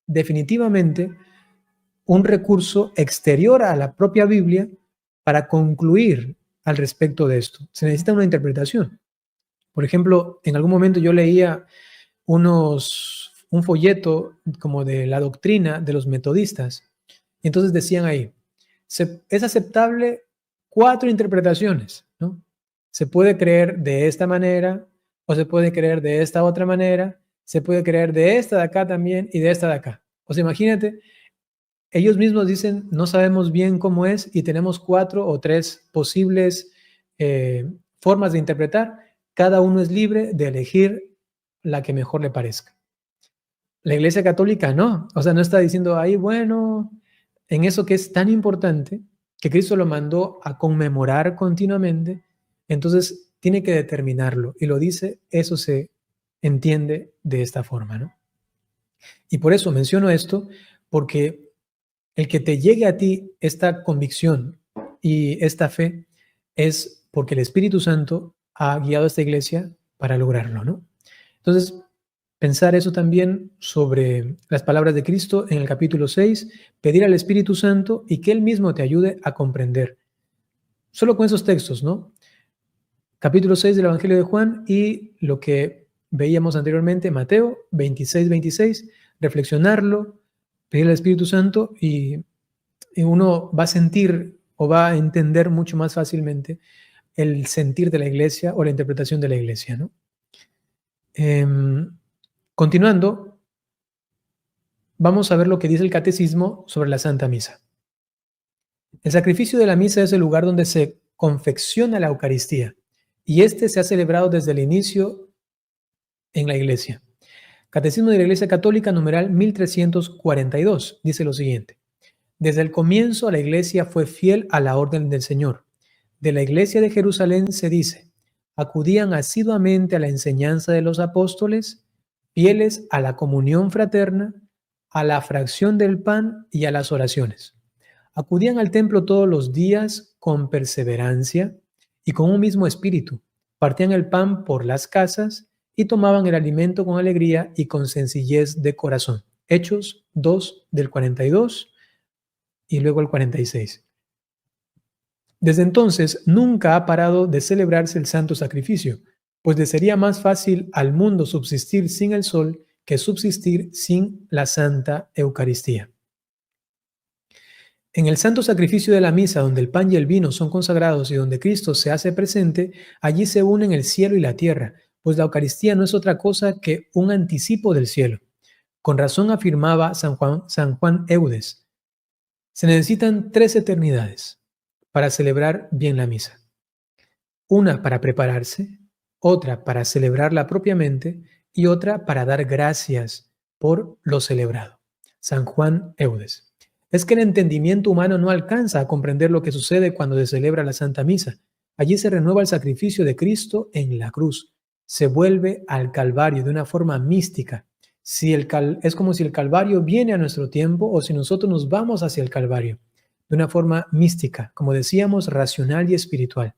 definitivamente un recurso exterior a la propia Biblia para concluir al respecto de esto. Se necesita una interpretación. Por ejemplo, en algún momento yo leía un folleto como de la doctrina de los metodistas. Y entonces decían ahí, es aceptable 4 interpretaciones, ¿no? Se puede creer de esta manera, o se puede creer de esta otra manera, se puede creer de esta de acá también y de esta de acá. O sea, imagínate, ellos mismos dicen, no sabemos bien cómo es y tenemos 4 o 3 posibles formas de interpretar. Cada uno es libre de elegir la que mejor le parezca. La Iglesia Católica no, o sea, no está diciendo, ahí bueno, en eso que es tan importante, que Cristo lo mandó a conmemorar continuamente, entonces tiene que determinarlo y lo dice, eso se entiende de esta forma, ¿no? Y por eso menciono esto, porque el que te llegue a ti esta convicción y esta fe es porque el Espíritu Santo ha guiado a esta iglesia para lograrlo, ¿no? Entonces, pensar eso también sobre las palabras de Cristo en el capítulo 6, pedir al Espíritu Santo y que Él mismo te ayude a comprender. Solo con esos textos, ¿no? Capítulo 6 del Evangelio de Juan y lo que veíamos anteriormente, Mateo 26, 26, reflexionarlo, pedir al Espíritu Santo y uno va a sentir o va a entender mucho más fácilmente el sentir de la iglesia o la interpretación de la iglesia, ¿no? Continuando, vamos a ver lo que dice el Catecismo sobre la Santa Misa. El sacrificio de la misa es el lugar donde se confecciona la Eucaristía y este se ha celebrado desde el inicio en la iglesia. Catecismo de la Iglesia Católica, numeral 1342, dice lo siguiente. Desde el comienzo la iglesia fue fiel a la orden del Señor. De la iglesia de Jerusalén se dice, acudían asiduamente a la enseñanza de los apóstoles, fieles a la comunión fraterna, a la fracción del pan y a las oraciones. Acudían al templo todos los días con perseverancia y con un mismo espíritu. Partían el pan por las casas y tomaban el alimento con alegría y con sencillez de corazón. Hechos 2 del 42 y luego el 46. Desde entonces nunca ha parado de celebrarse el santo sacrificio, pues le sería más fácil al mundo subsistir sin el sol que subsistir sin la Santa Eucaristía. En el santo sacrificio de la misa, donde el pan y el vino son consagrados y donde Cristo se hace presente, allí se unen el cielo y la tierra, pues la Eucaristía no es otra cosa que un anticipo del cielo. Con razón afirmaba San Juan Eudes, se necesitan 3 eternidades para celebrar bien la misa. Una para prepararse, otra para celebrarla propiamente y otra para dar gracias por lo celebrado. San Juan Eudes. Es que el entendimiento humano no alcanza a comprender lo que sucede cuando se celebra la Santa Misa. Allí se renueva el sacrificio de Cristo en la cruz. Se vuelve al Calvario de una forma mística. Es como si el Calvario viene a nuestro tiempo o si nosotros nos vamos hacia el Calvario. De una forma mística, como decíamos, racional y espiritual.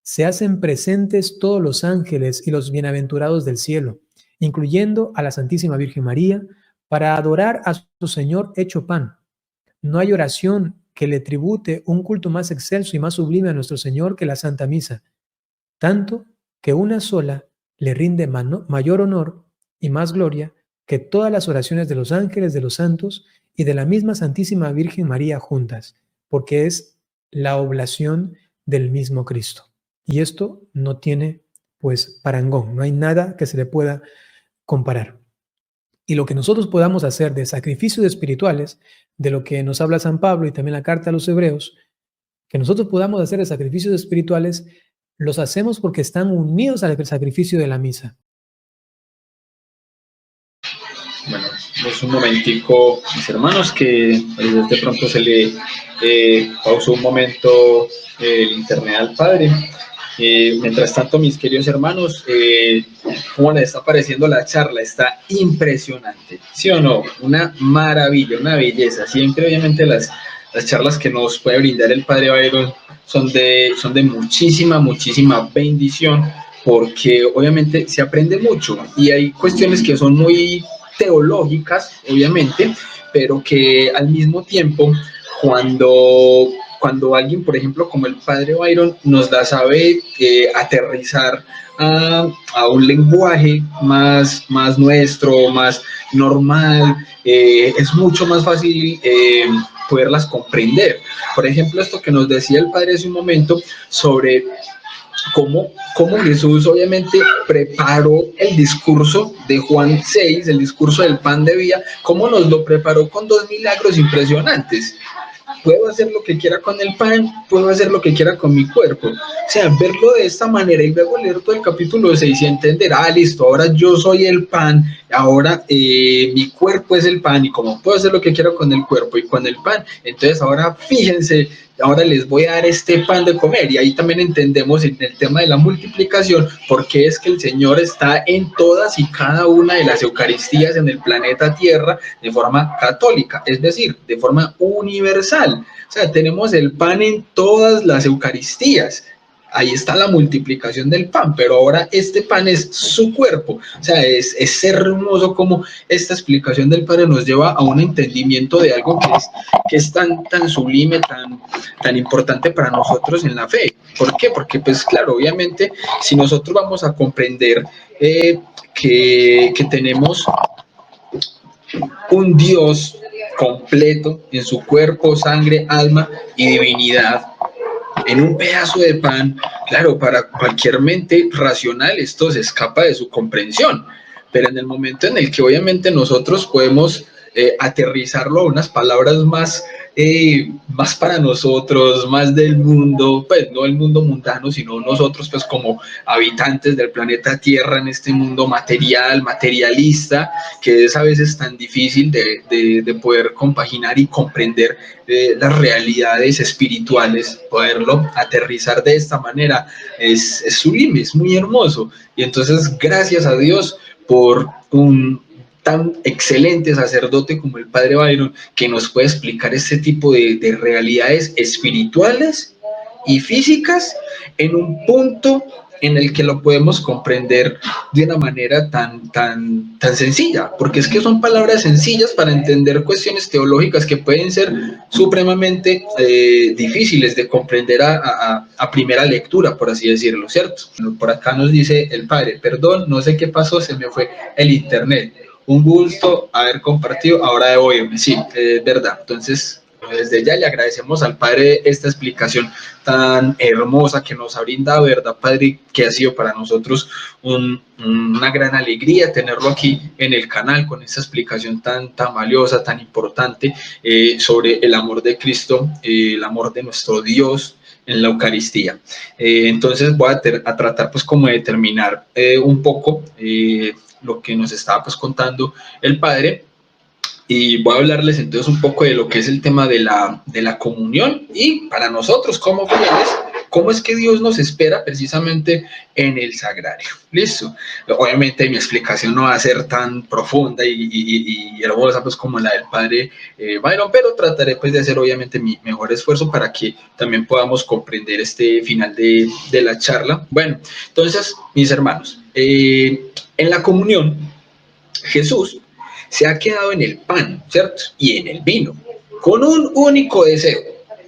Se hacen presentes todos los ángeles y los bienaventurados del cielo, incluyendo a la Santísima Virgen María, para adorar a su Señor hecho pan. No hay oración que le tribute un culto más excelso y más sublime a nuestro Señor que la Santa Misa, tanto que una sola le rinde mayor honor y más gloria que todas las oraciones de los ángeles, de los santos y de la misma Santísima Virgen María juntas, porque es la oblación del mismo Cristo. Y esto no tiene, pues, parangón, no hay nada que se le pueda comparar. Y lo que nosotros podamos hacer de sacrificios espirituales, de lo que nos habla San Pablo y también la carta a los Hebreos, que nosotros podamos hacer de sacrificios espirituales, los hacemos porque están unidos al sacrificio de la misa. Bueno, es un momentico, mis hermanos, que de pronto se le pausó un momento el internet al Padre. Mientras tanto, mis queridos hermanos, ¿cómo les está pareciendo la charla? Está impresionante, ¿sí o no? Una maravilla, una belleza. Siempre, obviamente, las charlas que nos puede brindar el Padre Byron son de muchísima, muchísima bendición, porque obviamente se aprende mucho y hay cuestiones que son muy teológicas, obviamente, pero que al mismo tiempo, cuando alguien, por ejemplo, como el Padre Byron, nos la sabe aterrizar a un lenguaje más nuestro, más normal, es mucho más fácil poderlas comprender. Por ejemplo, esto que nos decía el Padre hace un momento sobre cómo Jesús obviamente preparó el discurso de Juan 6, el discurso del pan de vida, cómo nos lo preparó con 2 milagros impresionantes. Puedo hacer lo que quiera con el pan, puedo hacer lo que quiera con mi cuerpo. O sea, verlo de esta manera y luego leer todo el capítulo 6 y entender, listo, ahora yo soy el pan, ahora mi cuerpo es el pan y como puedo hacer lo que quiera con el cuerpo y con el pan, entonces ahora fíjense, ahora les voy a dar este pan de comer. Y ahí también entendemos en el tema de la multiplicación por qué es que el Señor está en todas y cada una de las Eucaristías en el planeta Tierra de forma católica, es decir, de forma universal. O sea, tenemos el pan en todas las Eucaristías. Ahí está la multiplicación del pan, pero ahora este pan es su cuerpo. O sea, es hermoso como esta explicación del Padre nos lleva a un entendimiento de algo que es tan sublime, tan importante para nosotros en la fe. ¿Por qué? Porque, pues claro, obviamente, si nosotros vamos a comprender que tenemos un Dios completo en su cuerpo, sangre, alma y divinidad, en un pedazo de pan, claro, para cualquier mente racional esto se escapa de su comprensión, pero en el momento en el que obviamente nosotros podemos aterrizarlo a unas palabras más para nosotros, más del mundo, pues no el mundo mundano, sino nosotros pues como habitantes del planeta Tierra en este mundo materialista, que es a veces tan difícil de poder compaginar y comprender las realidades espirituales, poderlo aterrizar de esta manera es sublime, es muy hermoso. Y entonces gracias a Dios por tan excelente sacerdote como el padre Byron, que nos puede explicar este tipo de realidades espirituales y físicas en un punto en el que lo podemos comprender de una manera tan sencilla, porque es que son palabras sencillas para entender cuestiones teológicas que pueden ser supremamente difíciles de comprender a primera lectura, por así decirlo, ¿cierto? Por acá nos dice el padre, perdón, no sé qué pasó, se me fue el internet. Un gusto haber compartido, ahora debo irme. Sí, es verdad. Entonces, desde ya le agradecemos al Padre esta explicación tan hermosa que nos ha brindado, ¿verdad, Padre? Que ha sido para nosotros una gran alegría tenerlo aquí en el canal con esta explicación tan valiosa, tan importante sobre el amor de Cristo, el amor de nuestro Dios en la Eucaristía. Entonces voy a tratar pues como de terminar un poco lo que nos estaba pues contando el Padre, y voy a hablarles entonces un poco de lo que es el tema de la comunión, y para nosotros como fieles, cómo es que Dios nos espera precisamente en el sagrario. Listo. Obviamente mi explicación no va a ser tan profunda y hermosa pues como la del padre Byron, pero trataré pues de hacer obviamente mi mejor esfuerzo para que también podamos comprender este final de la charla. Bueno, entonces mis hermanos, en la comunión Jesús se ha quedado en el pan, ¿cierto? Y en el vino, con un único deseo.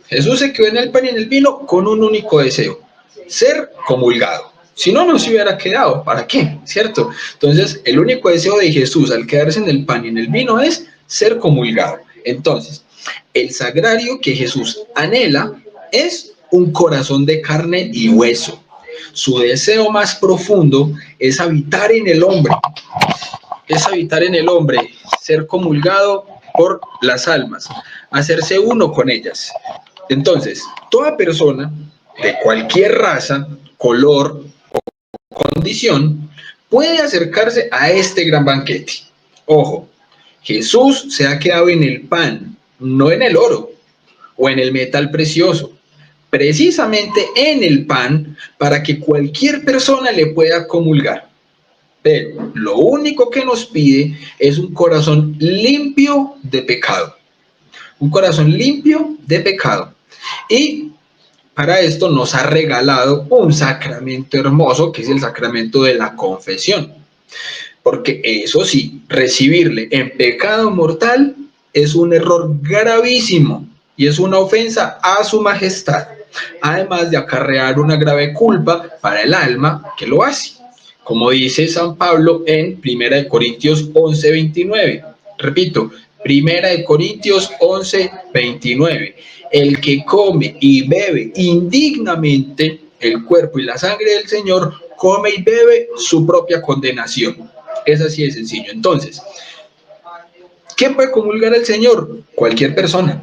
Jesús se quedó en el pan y en el vino con un único deseo: ser comulgado. Si no, no se hubiera quedado. ¿Para qué? ¿Cierto? Entonces, el único deseo de Jesús al quedarse en el pan y en el vino es ser comulgado. Entonces, el sagrario que Jesús anhela es un corazón de carne y hueso. Su deseo más profundo es habitar en el hombre, ser comulgado por las almas, hacerse uno con ellas. Entonces, toda persona de cualquier raza, color o condición puede acercarse a este gran banquete. Ojo, Jesús se ha quedado en el pan, no en el oro o en el metal precioso, precisamente en el pan, para que cualquier persona le pueda comulgar. Pero lo único que nos pide es un corazón limpio de pecado. Un corazón limpio de pecado. Y para esto nos ha regalado un sacramento hermoso, que es el sacramento de la confesión. Porque eso sí, recibirle en pecado mortal es un error gravísimo y es una ofensa a su majestad, además de acarrear una grave culpa para el alma que lo hace, como dice San Pablo en 1 Corintios 11:29. Repito, 1 Corintios 11:29. El que come y bebe indignamente el cuerpo y la sangre del Señor, come y bebe su propia condenación. Es así de sencillo. Entonces, ¿quién puede comulgar al Señor? Cualquier persona.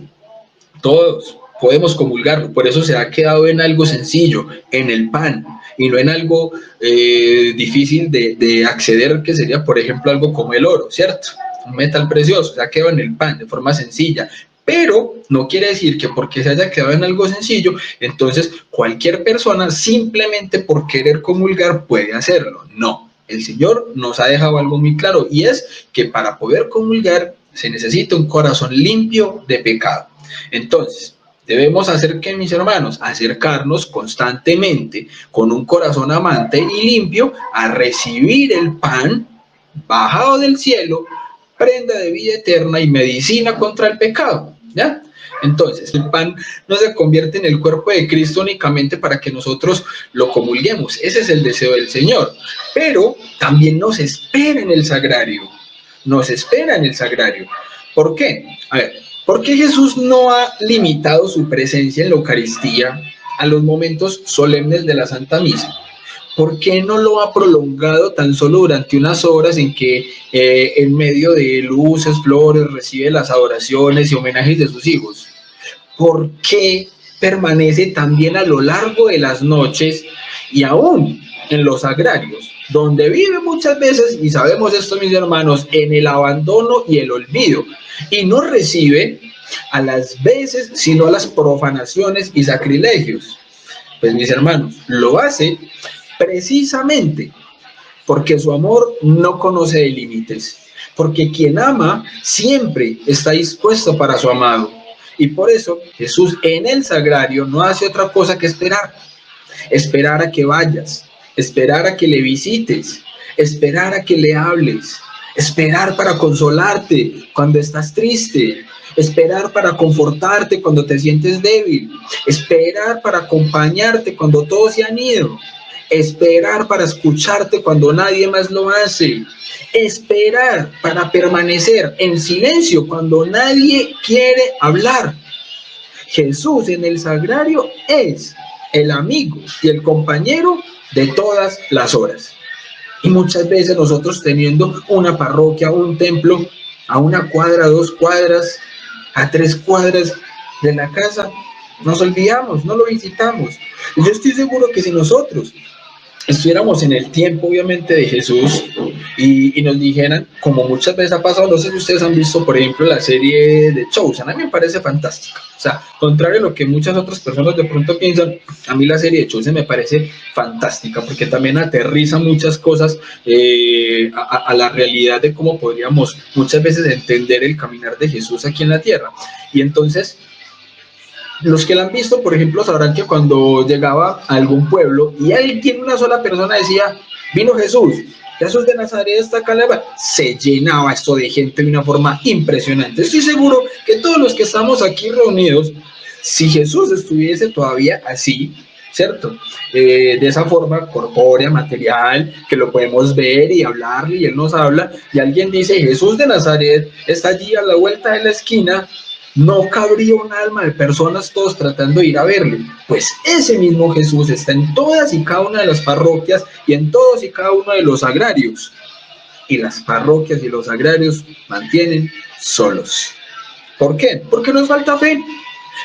Todos podemos comulgarlo. Por eso se ha quedado en algo sencillo, en el pan, y no en algo difícil de acceder, que sería, por ejemplo, algo como el oro, ¿cierto? Un metal precioso, se ha quedado en el pan de forma sencilla. Pero no quiere decir que porque se haya quedado en algo sencillo, entonces cualquier persona simplemente por querer comulgar puede hacerlo. No, el Señor nos ha dejado algo muy claro, y es que para poder comulgar se necesita un corazón limpio de pecado. Entonces, debemos hacer que, mis hermanos, acercarnos constantemente con un corazón amante y limpio a recibir el pan bajado del cielo, prenda de vida eterna y medicina contra el pecado, ¿ya? Entonces, el pan no se convierte en el cuerpo de Cristo únicamente para que nosotros lo comulguemos. Ese es el deseo del Señor. Pero también nos espera en el sagrario. Nos espera en el sagrario. ¿Por qué? A ver, ¿por qué Jesús no ha limitado su presencia en la Eucaristía a los momentos solemnes de la Santa Misa? ¿Por qué no lo ha prolongado tan solo durante unas horas en que en medio de luces, flores, recibe las adoraciones y homenajes de sus hijos? ¿Por qué permanece también a lo largo de las noches y aún en los sagrarios, donde vive muchas veces, y sabemos esto, mis hermanos, en el abandono y el olvido, y no recibe a las veces, sino a las profanaciones y sacrilegios? Pues, mis hermanos, lo hace precisamente porque su amor no conoce de límites, porque quien ama siempre está dispuesto para su amado. Y por eso Jesús en el sagrario no hace otra cosa que esperar a que vayas, esperar a que le visites, esperar a que le hables, esperar para consolarte cuando estás triste, esperar para confortarte cuando te sientes débil, esperar para acompañarte cuando todos se han ido, esperar para escucharte cuando nadie más lo hace, esperar para permanecer en silencio cuando nadie quiere hablar. Jesús en el sagrario es el amigo y el compañero de todas las horas. Y muchas veces nosotros teniendo una parroquia, un templo, a 1 cuadra, 2 cuadras, a 3 cuadras de la casa, nos olvidamos, no lo visitamos. Yo estoy seguro que si nosotros estuviéramos en el tiempo, obviamente, de Jesús y nos dijeran, como muchas veces ha pasado, no sé si ustedes han visto, por ejemplo, la serie de Chosen, a mí me parece fantástica. O sea, contrario a lo que muchas otras personas de pronto piensan, a mí la serie de Chosen me parece fantástica porque también aterriza muchas cosas a la realidad de cómo podríamos muchas veces entender el caminar de Jesús aquí en la tierra. Y entonces, los que la han visto, por ejemplo, sabrán que cuando llegaba a algún pueblo y alguien, una sola persona decía, vino Jesús, Jesús de Nazaret está acá, se llenaba esto de gente de una forma impresionante. Estoy seguro que todos los que estamos aquí reunidos, si Jesús estuviese todavía así, ¿cierto? De esa forma corpórea, material, que lo podemos ver y hablarle y Él nos habla, y alguien dice, Jesús de Nazaret está allí a la vuelta de la esquina, no cabría un alma de personas todos tratando de ir a verle. Pues ese mismo Jesús está en todas y cada una de las parroquias y en todos y cada uno de los agrarios. Y las parroquias y los agrarios mantienen solos. ¿Por qué? Porque nos falta fe,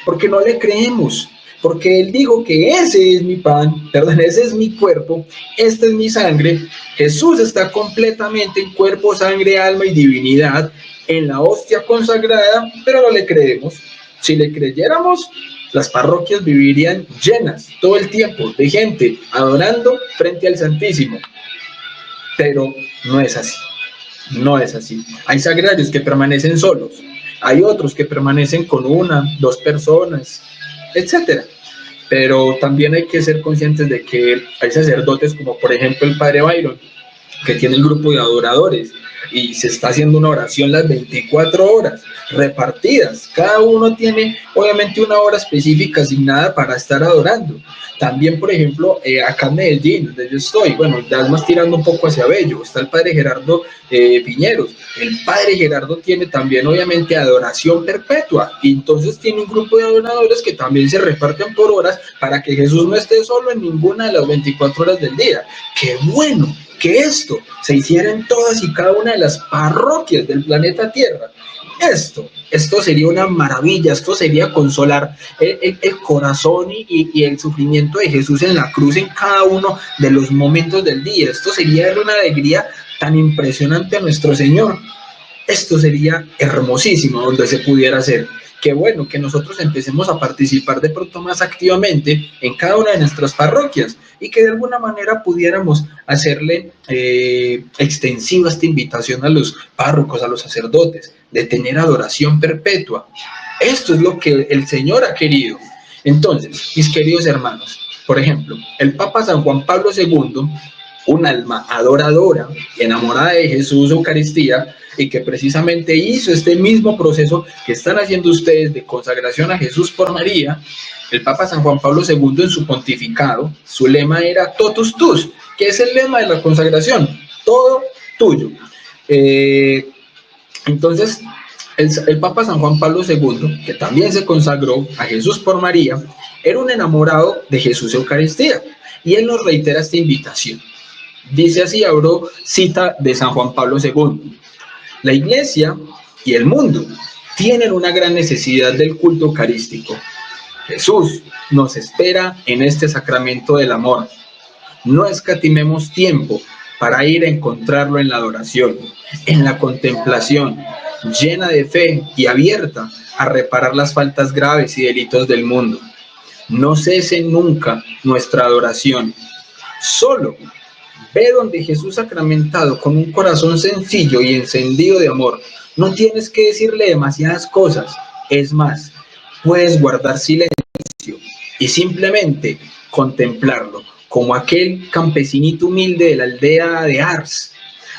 porque no le creemos, porque Él dijo que ese es mi pan, perdón, ese es mi cuerpo, esta es mi sangre. Jesús está completamente en cuerpo, sangre, alma y divinidad, en la hostia consagrada, pero no le creemos. Si le creyéramos, las parroquias vivirían llenas todo el tiempo de gente adorando frente al Santísimo. Pero no es así, no es así. Hay sagrarios que permanecen solos, hay otros que permanecen con 1, 2 personas, etcétera. Pero también hay que ser conscientes de que hay sacerdotes como por ejemplo el Padre Byron, que tiene el grupo de adoradores y se está haciendo una oración las 24 horas repartidas. Cada uno tiene obviamente una hora específica asignada para estar adorando. También, por ejemplo, acá en Medellín, donde yo estoy, bueno, ya es más tirando un poco hacia Bello, está el Padre Gerardo Piñeros. El Padre Gerardo tiene también, obviamente, adoración perpetua, y entonces tiene un grupo de adoradores que también se reparten por horas para que Jesús no esté solo en ninguna de las 24 horas del día. ¡Qué bueno que esto se hiciera en todas y cada una de las parroquias del planeta Tierra! Esto sería una maravilla, esto sería consolar el corazón y el sufrimiento de Jesús en la cruz en cada uno de los momentos del día. Esto sería darle una alegría tan impresionante a nuestro Señor. Esto sería hermosísimo donde se pudiera hacer. Qué bueno que nosotros empecemos a participar de pronto más activamente en cada una de nuestras parroquias y que de alguna manera pudiéramos hacerle extensiva esta invitación a los párrocos, a los sacerdotes, de tener adoración perpetua. Esto es lo que el Señor ha querido. Entonces, mis queridos hermanos, por ejemplo, el Papa San Juan Pablo II, un alma adoradora, enamorada de Jesús, Eucaristía, y que precisamente hizo este mismo proceso que están haciendo ustedes de consagración a Jesús por María. El Papa San Juan Pablo II en su pontificado, su lema era Totus Tus, que es el lema de la consagración, todo tuyo. Entonces, el Papa San Juan Pablo II, que también se consagró a Jesús por María, era un enamorado de Jesús Eucaristía, y él nos reitera esta invitación. Dice así, abro cita de San Juan Pablo II. La Iglesia y el mundo tienen una gran necesidad del culto eucarístico. Jesús nos espera en este sacramento del amor. No escatimemos tiempo para ir a encontrarlo en la adoración, en la contemplación, llena de fe y abierta a reparar las faltas graves y delitos del mundo. No cese nunca nuestra adoración. Solo Ve donde Jesús sacramentado con un corazón sencillo y encendido de amor. No tienes que decirle demasiadas cosas. Es más, puedes guardar silencio y simplemente contemplarlo, como aquel campesinito humilde de la aldea de Ars,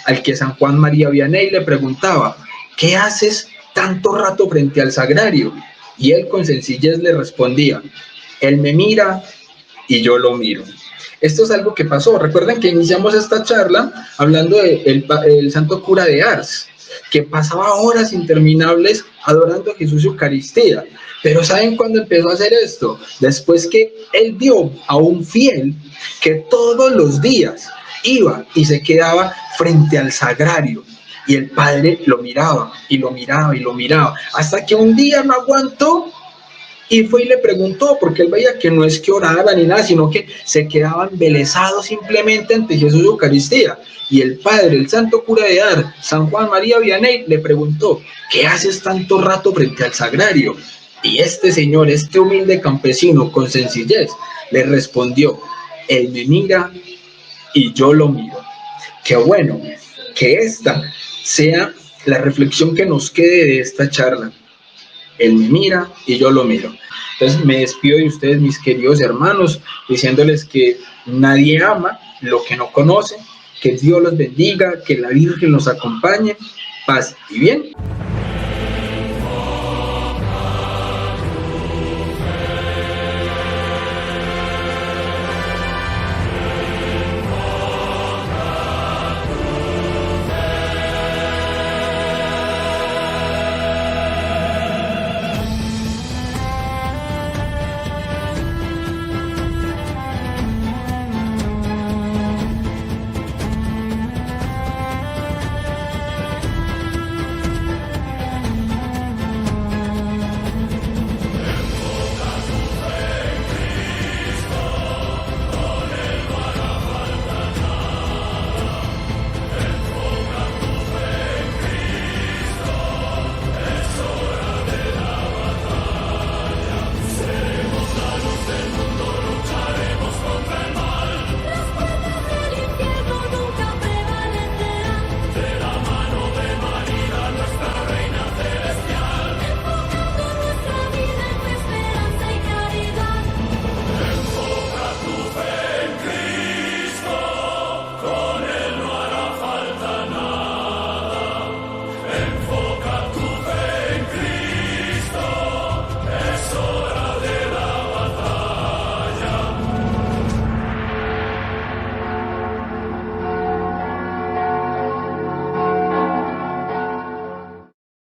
al que San Juan María Vianney le preguntaba: ¿qué haces tanto rato frente al sagrario? Y él con sencillez le respondía: él me mira y yo lo miro. Esto es algo que pasó. Recuerden que iniciamos esta charla hablando del santo cura de Ars, que pasaba horas interminables adorando a Jesús y Eucaristía. Pero ¿saben cuándo empezó a hacer esto? Después que él vio a un fiel que todos los días iba y se quedaba frente al sagrario. Y el padre lo miraba y lo miraba y lo miraba, hasta que un día no aguantó y fue y le preguntó, porque él veía que no es que orara ni nada, sino que se quedaba embelesado simplemente ante Jesús y Eucaristía. Y el padre, el santo cura de Ars, San Juan María Vianney, le preguntó: ¿qué haces tanto rato frente al sagrario? Y este señor, este humilde campesino, con sencillez, le respondió: él me mira y yo lo miro. Qué bueno que esta sea la reflexión que nos quede de esta charla. Él me mira y yo lo miro. Entonces me despido de ustedes, mis queridos hermanos, diciéndoles que nadie ama lo que no conoce, que Dios los bendiga, que la Virgen los acompañe, paz y bien.